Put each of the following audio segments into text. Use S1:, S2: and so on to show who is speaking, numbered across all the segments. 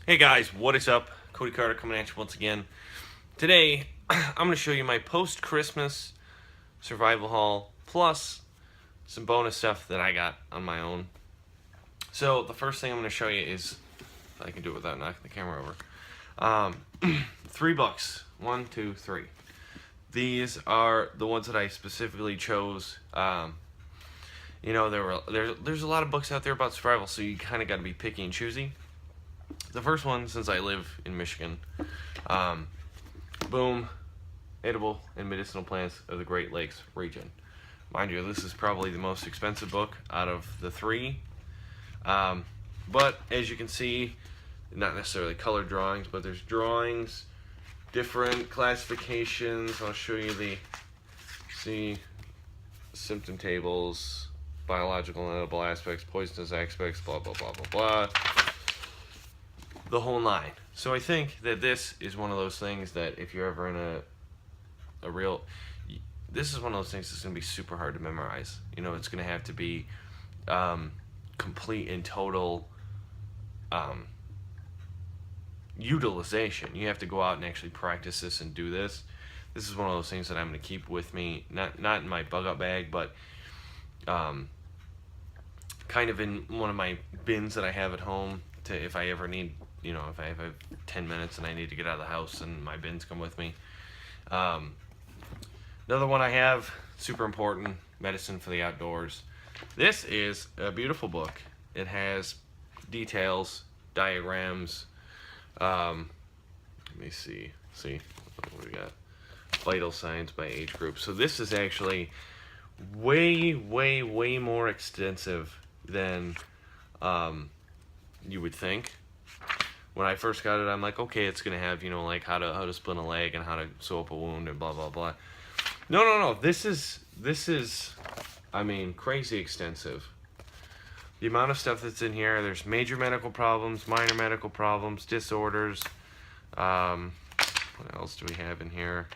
S1: Hey guys, what is up? Cody Carter coming at you once again. Today, I'm going to show you my post-Christmas survival haul, plus some bonus stuff that I got on my own. So, the first thing I'm going to show you is, if I can do it without knocking the camera over, $3. One, two, three. These are the ones that I specifically chose. There's a lot of books out there about survival, so you kind of got to be picky and choosy. The first one, since I live in Michigan, Boom, Edible and Medicinal Plants of the Great Lakes Region. Mind you, this is probably the most expensive book out of the three. But as you can see, not necessarily colored drawings, but there's drawings, different classifications. I'll show you the symptom tables, biological and edible aspects, poisonous aspects, blah, blah, blah, blah, blah. The whole nine. So I think that this is one of those things that if you're ever in this is one of those things that's going to be super hard to memorize. It's going to have to be complete and total utilization. You have to go out and actually practice this and do this. This is one of those things that I'm going to keep with me, not in my bug out bag, but kind of in one of my bins that I have at home to if I ever need, if I have 10 minutes and I need to get out of the house and my bins come with me. Another one I have, super important, Medicine for the Outdoors. This is a beautiful book. It has details, diagrams. Let me see. What do we got? Vital signs by age group. So this is actually way, way, way more extensive than you would think. When I first got it, I'm like, okay, it's gonna have, like how to splint a leg and how to sew up a wound and blah blah blah. No. This is, crazy extensive. The amount of stuff that's in here. There's major medical problems, minor medical problems, disorders. What else do we have in here?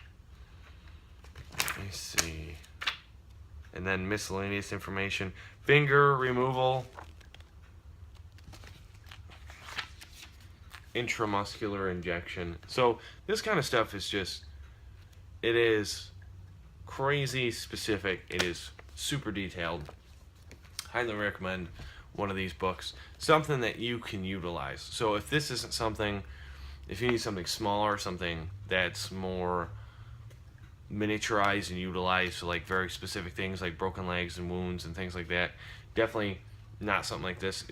S1: Let me see. And then miscellaneous information. Finger removal. Intramuscular injection. So this kind of stuff is it is crazy specific. It is super detailed. Highly recommend one of these books. Something that you can utilize. So if this isn't something, if you need something smaller, something that's more miniaturized and utilized for like very specific things like broken legs and wounds and things like that, definitely not something like this.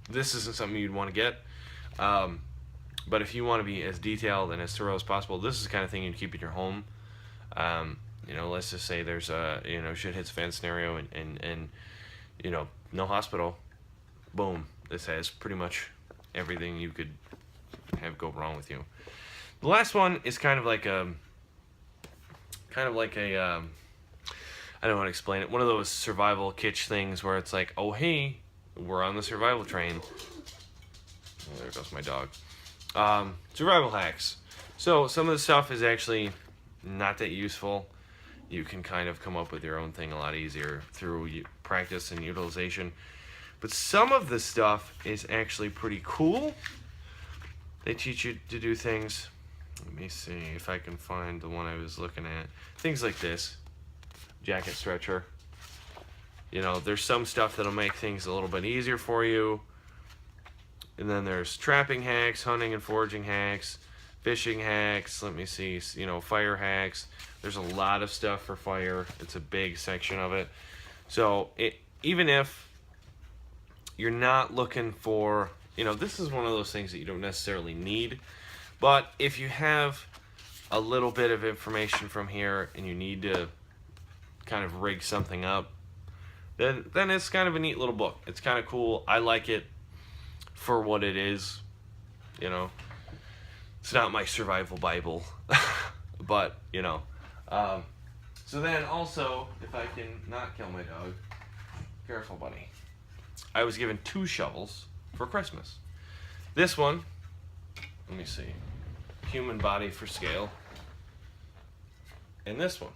S1: This isn't something you'd want to get. But if you want to be as detailed and as thorough as possible, this is the kind of thing you'd keep in your home. Let's just say there's a, shit hits fan scenario and no hospital. Boom. This has pretty much everything you could have go wrong with you. The last one is kind of like a I don't want to explain it. One of those survival kitsch things where it's like, oh, hey, we're on the survival train. Oh, there goes my dog. Survival hacks. So some of the stuff is actually not that useful. You can kind of come up with your own thing a lot easier through practice and utilization. But some of the stuff is actually pretty cool. They teach you to do things. Let me see if I can find the one I was looking at. Things like this. Jacket stretcher. There's some stuff that'll make things a little bit easier for you. And then there's trapping hacks, hunting and foraging hacks, fishing hacks. Let me see, fire hacks. There's a lot of stuff for fire. It's a big section of it. So even if you're not looking for, this is one of those things that you don't necessarily need. But if you have a little bit of information from here and you need to kind of rig something up, then it's kind of a neat little book. It's kind of cool. I like it for what it is. It's not my survival Bible, but so then also, if I can not kill my dog, careful buddy, I was given 2 shovels for Christmas. This one, let me see, human body for scale, and this one,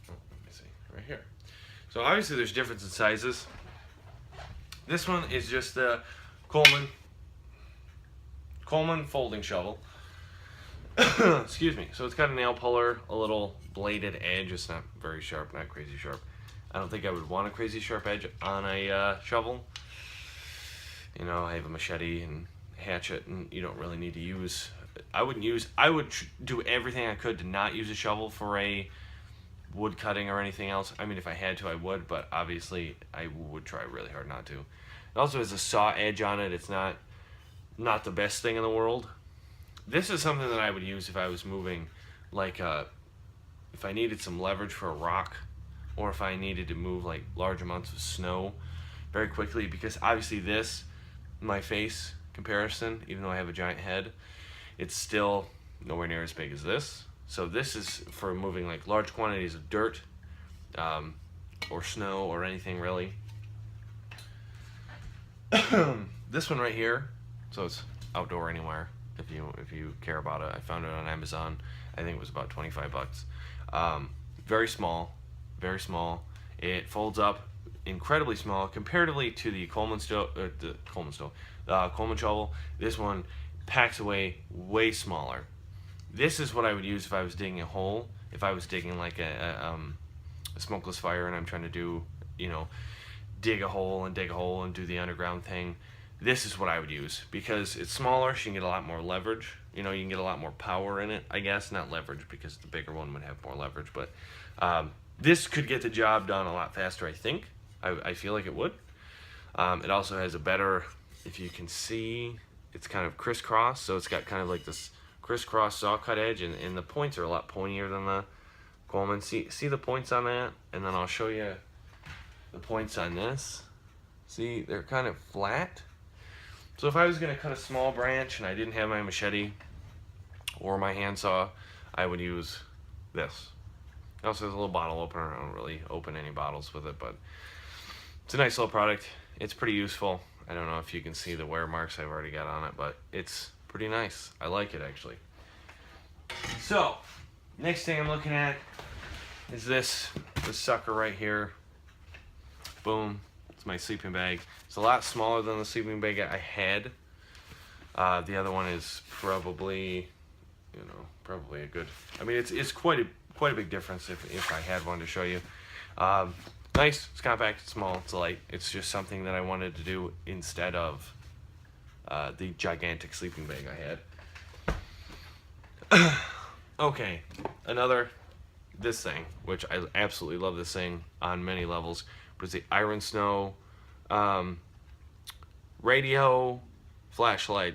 S1: let me see, right here. So obviously there's difference in sizes. This one is just the Coleman Coleman folding shovel. Excuse me. So it's got a nail puller, a little bladed edge. It's not very sharp, not crazy sharp. I don't think I would want a crazy sharp edge on a shovel. You know, I have a machete and hatchet, and you don't really need to use. I would do everything I could to not use a shovel for a wood cutting or anything else. I mean, if I had to, I would, but obviously I would try really hard not to. It also has a saw edge on it. It's not the best thing in the world. This is something that I would use if I was moving, like if I needed some leverage for a rock, or if I needed to move like large amounts of snow very quickly, because obviously this, my face comparison, even though I have a giant head, it's still nowhere near as big as this. So this is for moving like large quantities of dirt, or snow, or anything really. This one right here, so it's outdoor anywhere if you care about it. I found it on Amazon. I think it was about 25 bucks. Very small, very small. It folds up incredibly small comparatively to the Coleman shovel. This one packs away way smaller. This is what I would use if I was digging a hole. If I was digging like a smokeless fire and I'm trying to do, dig a hole and do the underground thing. This is what I would use because it's smaller. So you can get a lot more leverage. You can get a lot more power in it, I guess. Not leverage because the bigger one would have more leverage. But this could get the job done a lot faster, I think. I feel like it would. It also has a better, if you can see, it's kind of crisscross. So it's got kind of like this crisscross saw cut edge. And the points are a lot pointier than the Coleman. See the points on that? And then I'll show you the points on this. See, they're kind of flat. So if I was going to cut a small branch and I didn't have my machete or my handsaw, I would use this. It also has a little bottle opener. I don't really open any bottles with it, but it's a nice little product. It's pretty useful. I don't know if you can see the wear marks I've already got on it, but it's pretty nice. I like it, actually. So, next thing I'm looking at is this sucker right here. Boom. It's my sleeping bag. It's a lot smaller than the sleeping bag I had. The other one is probably, probably a good. I mean, it's quite a big difference if I had one to show you. Nice. It's compact. It's small. It's light. It's just something that I wanted to do instead of the gigantic sleeping bag I had. Okay, this thing, which I absolutely love this thing on many levels. But it's the Iron Snow radio flashlight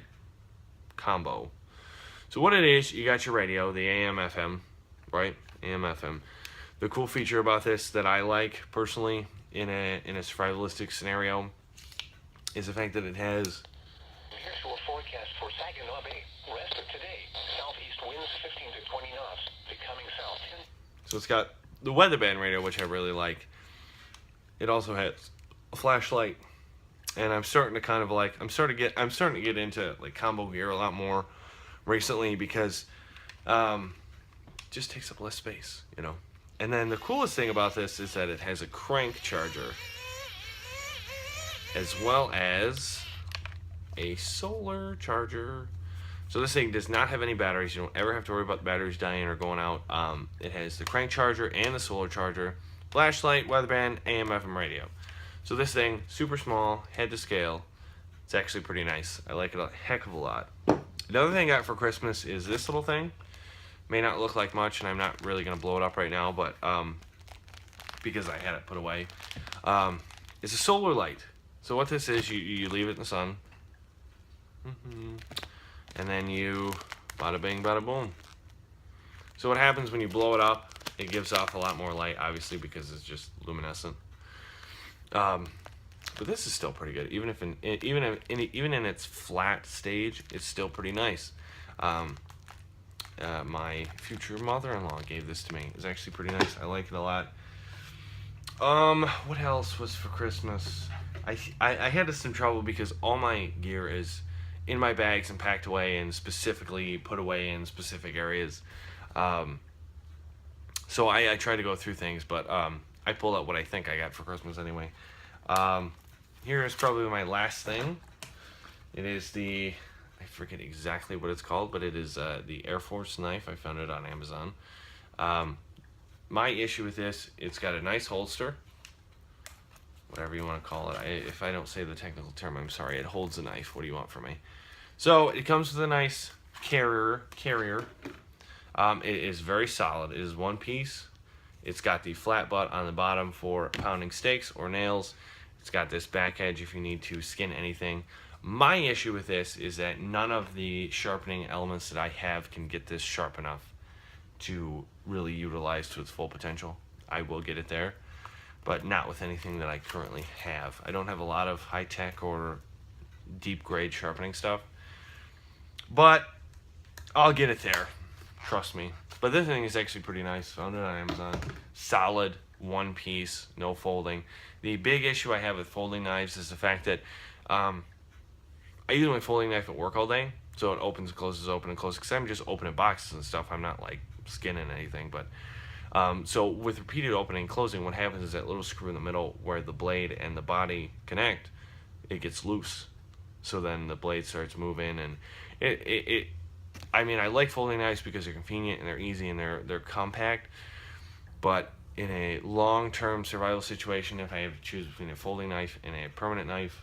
S1: combo. So what it is, you got your radio, the AM FM, right? AM FM. The cool feature about this that I like personally in a survivalistic scenario is the fact that it has.
S2: Here's your forecast for Saginaw Bay. Rest of today. Southeast winds 15 to 20 knots. Becoming south.
S1: So it's got the weatherband radio, which I really like. It also has a flashlight, and I'm starting to get into like combo gear a lot more recently because it just takes up less space, And then the coolest thing about this is that it has a crank charger as well as a solar charger. So this thing does not have any batteries. You don't ever have to worry about the batteries dying or going out. It has the crank charger and the solar charger, flashlight, weatherband, AM, FM radio. So this thing, super small, head to scale. It's actually pretty nice. I like it a heck of a lot. Another thing I got for Christmas is this little thing. May not look like much, and I'm not really going to blow it up right now, but because I had it put away. It's a solar light. So what this is, you leave it in the sun. And then you bada bing, bada boom. So what happens when you blow it up, it gives off a lot more light, obviously, because it's just luminescent. But this is still pretty good, even in its flat stage, it's still pretty nice. My future mother-in-law gave this to me. It's actually pretty nice. I like it a lot. What else was for Christmas? I had some trouble because all my gear is in my bags and packed away and specifically put away in specific areas. So I try to go through things, but I pulled out what I think I got for Christmas anyway. Here is probably my last thing. It is I forget exactly what it's called, but it is the Air Force knife. I found it on Amazon. My issue with this, it's got a nice holster, whatever you want to call it. If I don't say the technical term, I'm sorry. It holds a knife. What do you want from me? So it comes with a nice carrier. It is very solid. It is one piece. It's got the flat butt on the bottom for pounding steaks or nails. It's got this back edge if you need to skin anything. My issue with this is that none of the sharpening elements that I have can get this sharp enough to really utilize to its full potential. I will get it there, but not with anything that I currently have. I don't have a lot of high-tech or deep grade sharpening stuff, but I'll get it there. Trust me. But this thing is actually pretty nice. Found it on Amazon. Solid, one piece, no folding. The big issue I have with folding knives is the fact that I use my folding knife at work all day, so it opens and closes, open and closes, because I'm just opening boxes and stuff. I'm not like skinning anything, but so with repeated opening and closing, what happens is that little screw in the middle where the blade and the body connect, it gets loose. So then the blade starts moving, and I mean, I like folding knives because they're convenient and they're easy and they're compact, but in a long-term survival situation, if I have to choose between a folding knife and a permanent knife,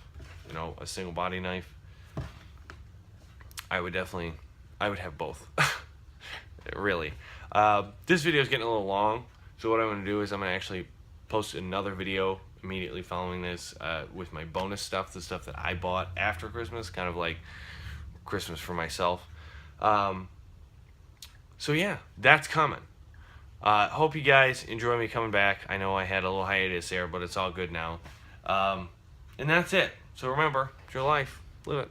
S1: you know, a single body knife, I would have both. Really. This video is getting a little long, so what I'm going to do is I'm going to actually post another video immediately following this with my bonus stuff, the stuff that I bought after Christmas, kind of like Christmas for myself. So yeah, that's coming. Hope you guys enjoy me coming back. I know I had a little hiatus there, but it's all good now. And that's it. So remember, it's your life. Live it.